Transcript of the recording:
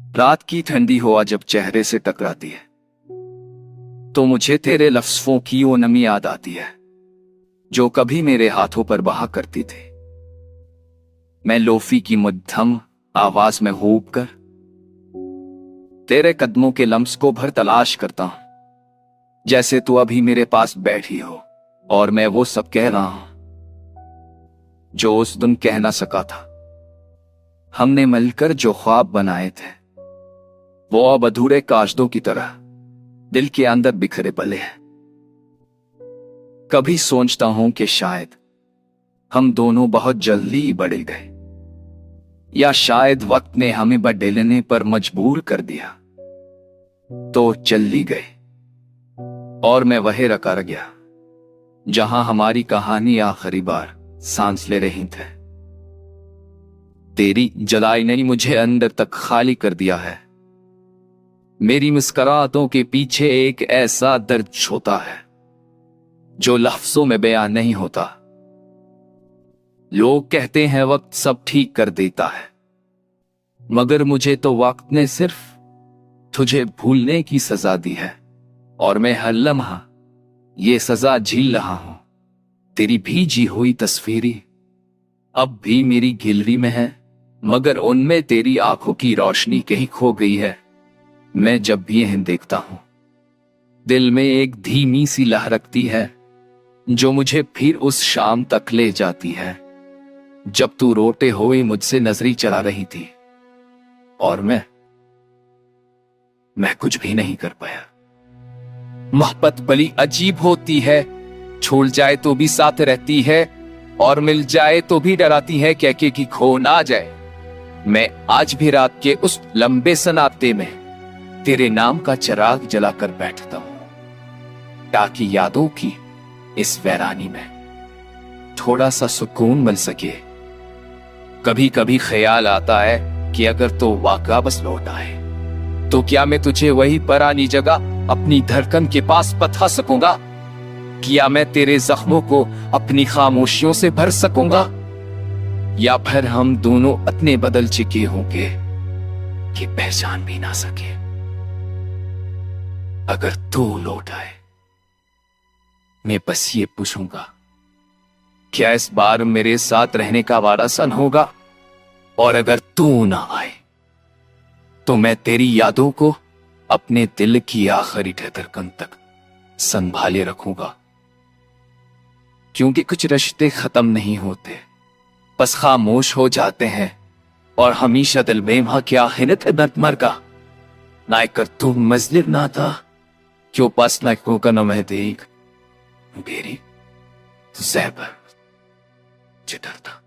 रात की ठंडी हवा जब चेहरे से टकराती है तो मुझे तेरे लफ्ज़ों की वो नमी याद आती है जो कभी मेरे हाथों पर बहा करती थी। मैं लोफी की मध्यम आवाज में हूब कर तेरे कदमों के लम्स को भर तलाश करता हूं, जैसे तू अभी मेरे पास बैठी हो और मैं वो सब कह रहा हूं जो उस दिन कह ना सका था। हमने मिलकर जो ख्वाब बनाए थे वो अब अधूरे काशदों की तरह दिल के अंदर बिखरे पले हैं। कभी सोचता हूं कि शायद हम दोनों बहुत जल्दी ही बढ़ गए, या शायद वक्त ने हमें बदलने पर मजबूर कर दिया। तो चली गई और मैं वहीं रखा रह गया जहां हमारी कहानी आखिरी बार सांस ले रही थे। तेरी जलाई ने मुझे अंदर तक खाली कर दिया है। मेरी मुस्कुराहटों के पीछे एक ऐसा दर्द छोटा है जो लफ्जों में बयान नहीं होता। लोग कहते हैं वक्त सब ठीक कर देता है, मगर मुझे तो वक्त ने सिर्फ तुझे भूलने की सजा दी है और मैं हर लम्हा ये सजा झील रहा हूं। तेरी भीजी हुई तस्वीरें अब भी मेरी गैलरी में है, मगर उनमें तेरी आंखों की रोशनी कहीं खो गई है। मैं जब भी इन्हें देखता हूं दिल में एक धीमी सी लहरकती है जो मुझे फिर उस शाम तक ले जाती है जब तू रोते हुए मुझसे नजरें चला रही थी और मैं कुछ भी नहीं कर पाया। मोहब्बत बड़ी अजीब होती है, छोड़ जाए तो भी साथ रहती है और मिल जाए तो भी डराती है कह के कि खो ना जाए। मैं आज भी रात के उस लंबे सन्नाटे में तेरे नाम का चिराग जलाकर बैठता हूं ताकि यादों की इस वीरानी में थोड़ा सा सुकून मिल सके। कभी कभी ख्याल आता है कि अगर तो वाक़ा बस लौट आए तो क्या मैं तुझे वही पुरानी जगह अपनी धड़कन के पास बता सकूंगा? क्या मैं तेरे जख्मों को अपनी खामोशियों से भर सकूंगा? या फिर हम दोनों इतने बदल चुके होंगे कि पहचान भी ना सके? अगर तू लौट आए मैं बस ये पूछूंगा, क्या इस बार मेरे साथ रहने का वादा सन होगा? और अगर तू ना आए तो मैं तेरी यादों को अपने दिल की आखिरी धड़कन तक संभाले रखूंगा। क्योंकि कुछ रिश्ते खत्म नहीं होते, बस खामोश हो जाते हैं और हमेशा दिल में वहां क्या हिनत दर्द मर का ना कर तू मजलिर ना था क्यों पास ना को का नम है देख मेरी ज़ैबर जिधर था।